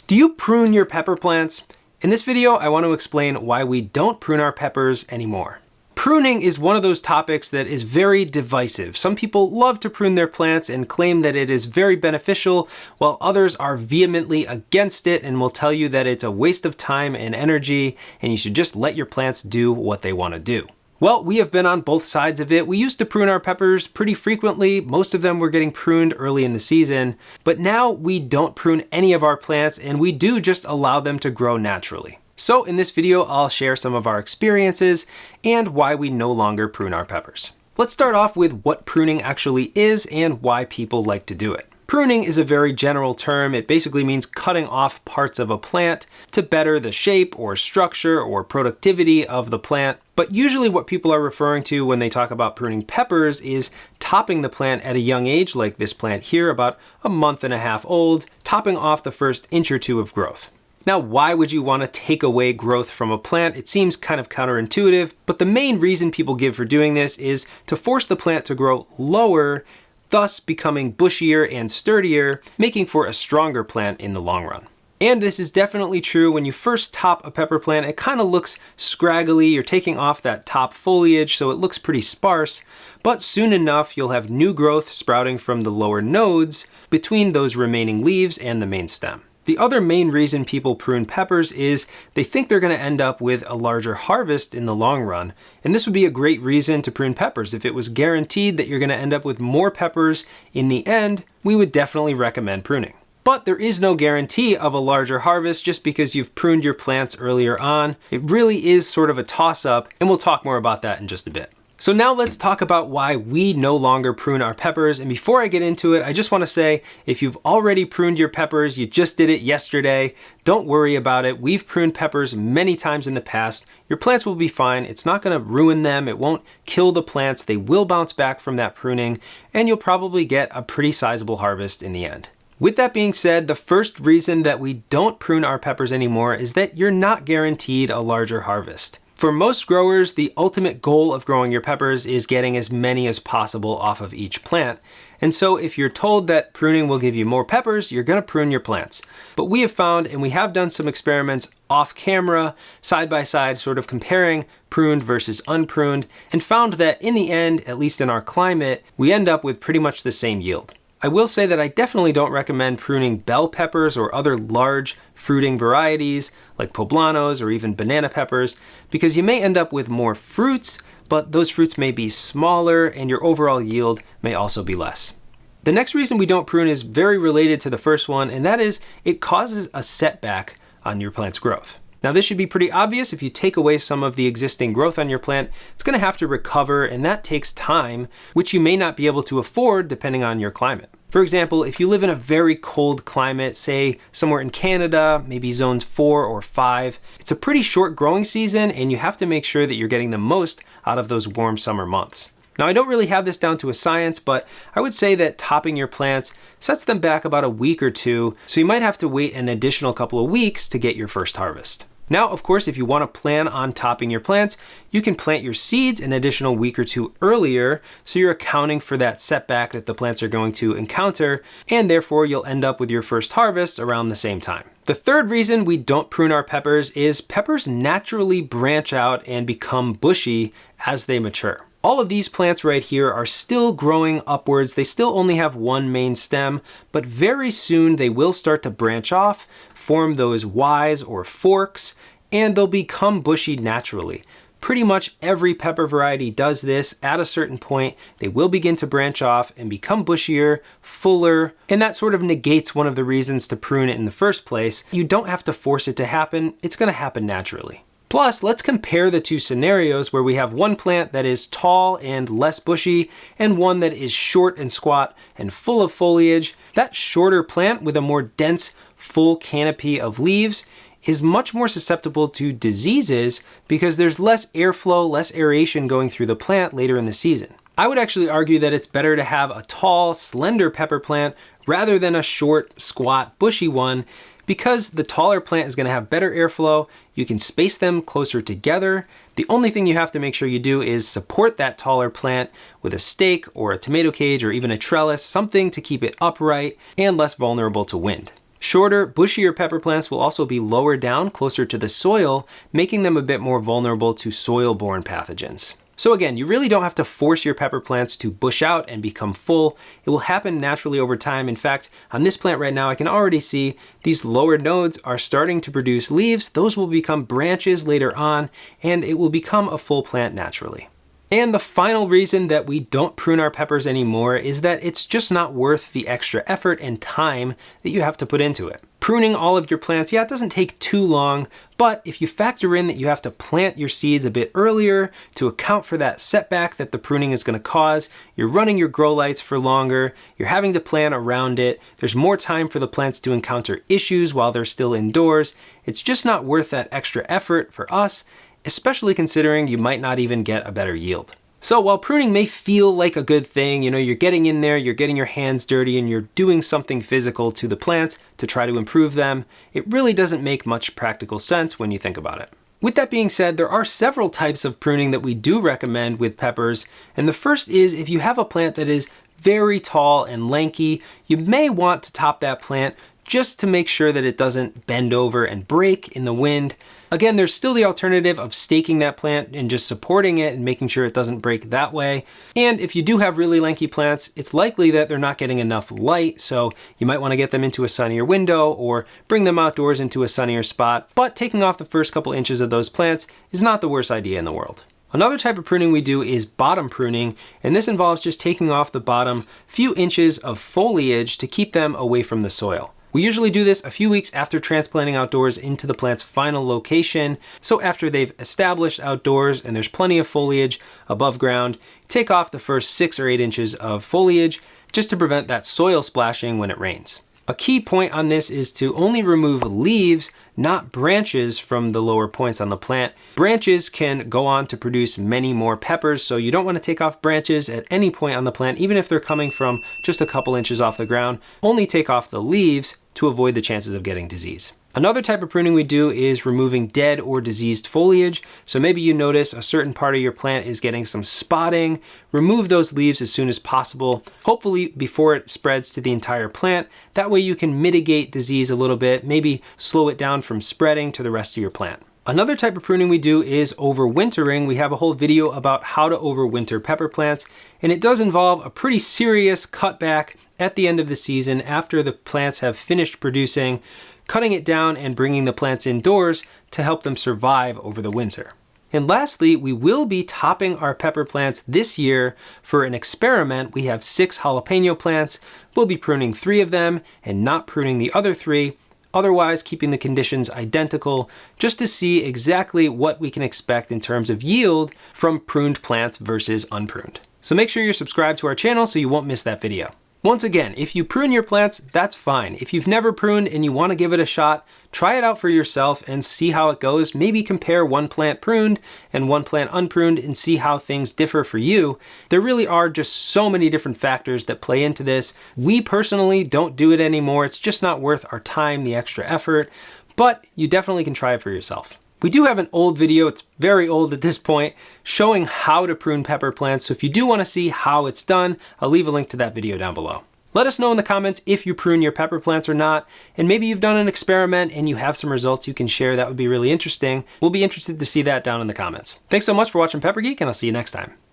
Do you prune your pepper plants? In this video, I want to explain why we don't prune our peppers anymore. Pruning is one of those topics that is very divisive. Some people love to prune their plants and claim that it is very beneficial, while others are vehemently against it and will tell you that it's a waste of time and energy, and you should just let your plants do what they want to do. Well, we have been on both sides of it. We used to prune our peppers pretty frequently. Most of them were getting pruned early in the season, but now we don't prune any of our plants and we do just allow them to grow naturally. So in this video, I'll share some of our experiences and why we no longer prune our peppers. Let's start off with what pruning actually is and why people like to do it. Pruning is a very general term. It basically means cutting off parts of a plant to better the shape or structure or productivity of the plant. But usually what people are referring to when they talk about pruning peppers is topping the plant at a young age, like this plant here, about a month and a half old, topping off the first inch or two of growth. Now, why would you want to take away growth from a plant? It seems kind of counterintuitive, but the main reason people give for doing this is to force the plant to grow lower, thus becoming bushier and sturdier, making for a stronger plant in the long run. And this is definitely true. When you first top a pepper plant, it kind of looks scraggly. You're taking off that top foliage, so it looks pretty sparse, but soon enough, you'll have new growth sprouting from the lower nodes between those remaining leaves and the main stem. The other main reason people prune peppers is they think they're going to end up with a larger harvest in the long run. And this would be a great reason to prune peppers. If it was guaranteed that you're going to end up with more peppers in the end, we would definitely recommend pruning. But there is no guarantee of a larger harvest just because you've pruned your plants earlier on. It really is sort of a toss-up, and we'll talk more about that in just a bit. So now let's talk about why we no longer prune our peppers. And before I get into it, I just want to say, if you've already pruned your peppers, you just did it yesterday, don't worry about it. We've pruned peppers many times in the past. Your plants will be fine. It's not going to ruin them. It won't kill the plants. They will bounce back from that pruning, and you'll probably get a pretty sizable harvest in the end. With that being said, the first reason that we don't prune our peppers anymore is that you're not guaranteed a larger harvest. For most growers, the ultimate goal of growing your peppers is getting as many as possible off of each plant. And so if you're told that pruning will give you more peppers, you're going to prune your plants. But we have found, and we have done some experiments off camera, side by side, sort of comparing pruned versus unpruned, and found that in the end, at least in our climate, we end up with pretty much the same yield. I will say that I definitely don't recommend pruning bell peppers or other large fruiting varieties like poblanos or even banana peppers, because you may end up with more fruits, but those fruits may be smaller and your overall yield may also be less. The next reason we don't prune is very related to the first one, and that is it causes a setback on your plant's growth. Now this should be pretty obvious. If you take away some of the existing growth on your plant, it's going to have to recover, and that takes time, which you may not be able to afford depending on your climate. For example, if you live in a very cold climate, say somewhere in Canada, maybe zones 4 or 5, it's a pretty short growing season and you have to make sure that you're getting the most out of those warm summer months. Now, I don't really have this down to a science, but I would say that topping your plants sets them back about a week or two, so you might have to wait an additional couple of weeks to get your first harvest. Now, of course, if you want to plan on topping your plants, you can plant your seeds an additional week or two earlier, so you're accounting for that setback that the plants are going to encounter, and therefore you'll end up with your first harvest around the same time. The third reason we don't prune our peppers is peppers naturally branch out and become bushy as they mature. All of these plants right here are still growing upwards. They still only have one main stem, but very soon they will start to branch off, form those Ys or forks, and they'll become bushy naturally. Pretty much every pepper variety does this. At a certain point, they will begin to branch off and become bushier, fuller, and that sort of negates one of the reasons to prune it in the first place. You don't have to force it to happen. It's going to happen naturally. Plus, let's compare the two scenarios where we have one plant that is tall and less bushy and one that is short and squat and full of foliage. That shorter plant with a more dense, full canopy of leaves is much more susceptible to diseases because there's less airflow, less aeration going through the plant later in the season. I would actually argue that it's better to have a tall, slender pepper plant rather than a short, squat, bushy one, because the taller plant is going to have better airflow. You can space them closer together. The only thing you have to make sure you do is support that taller plant with a stake or a tomato cage or even a trellis, something to keep it upright and less vulnerable to wind. Shorter, bushier pepper plants will also be lower down, closer to the soil, making them a bit more vulnerable to soil-borne pathogens. So again, you really don't have to force your pepper plants to bush out and become full. It will happen naturally over time. In fact, on this plant right now, I can already see these lower nodes are starting to produce leaves. Those will become branches later on, and it will become a full plant naturally. And the final reason that we don't prune our peppers anymore is that it's just not worth the extra effort and time that you have to put into it. Pruning all of your plants, yeah, it doesn't take too long, but if you factor in that you have to plant your seeds a bit earlier to account for that setback that the pruning is going to cause, you're running your grow lights for longer, you're having to plan around it, there's more time for the plants to encounter issues while they're still indoors, it's just not worth that extra effort for us, especially considering you might not even get a better yield. So while pruning may feel like a good thing, you're getting in there, you're getting your hands dirty, and you're doing something physical to the plants to try to improve them, it really doesn't make much practical sense when you think about it. With that being said, there are several types of pruning that we do recommend with peppers, and the first is if you have a plant that is very tall and lanky, you may want to top that plant just to make sure that it doesn't bend over and break in the wind. Again, there's still the alternative of staking that plant and just supporting it and making sure it doesn't break that way. And if you do have really lanky plants, it's likely that they're not getting enough light, so you might want to get them into a sunnier window or bring them outdoors into a sunnier spot. But taking off the first couple inches of those plants is not the worst idea in the world. Another type of pruning we do is bottom pruning, and this involves just taking off the bottom few inches of foliage to keep them away from the soil. We usually do this a few weeks after transplanting outdoors into the plant's final location. So after they've established outdoors and there's plenty of foliage above ground, take off the first 6 or 8 inches of foliage just to prevent that soil splashing when it rains. A key point on this is to only remove leaves, not branches, from the lower points on the plant. Branches can go on to produce many more peppers, so you don't want to take off branches at any point on the plant, even if they're coming from just a couple inches off the ground. Only take off the leaves to avoid the chances of getting disease. Another type of pruning we do is removing dead or diseased foliage. So maybe you notice a certain part of your plant is getting some spotting. Remove those leaves as soon as possible, hopefully before it spreads to the entire plant. That way you can mitigate disease a little bit, maybe slow it down from spreading to the rest of your plant. Another type of pruning we do is overwintering. We have a whole video about how to overwinter pepper plants, and it does involve a pretty serious cutback at the end of the season after the plants have finished producing, cutting it down and bringing the plants indoors to help them survive over the winter. And lastly, we will be topping our pepper plants this year for an experiment. We have 6 jalapeno plants. We'll be pruning 3 of them and not pruning the other 3, otherwise keeping the conditions identical, just to see exactly what we can expect in terms of yield from pruned plants versus unpruned. So make sure you're subscribed to our channel so you won't miss that video. Once again, if you prune your plants, that's fine. If you've never pruned and you want to give it a shot, try it out for yourself and see how it goes. Maybe compare one plant pruned and one plant unpruned and see how things differ for you. There really are just so many different factors that play into this. We personally don't do it anymore. It's just not worth our time, the extra effort, but you definitely can try it for yourself. We do have an old video, it's very old at this point, showing how to prune pepper plants, so if you do want to see how it's done, I'll leave a link to that video down below. Let us know in the comments if you prune your pepper plants or not, and maybe you've done an experiment and you have some results you can share. That would be really interesting. We'll be interested to see that down in the comments. Thanks so much for watching Pepper Geek, and I'll see you next time.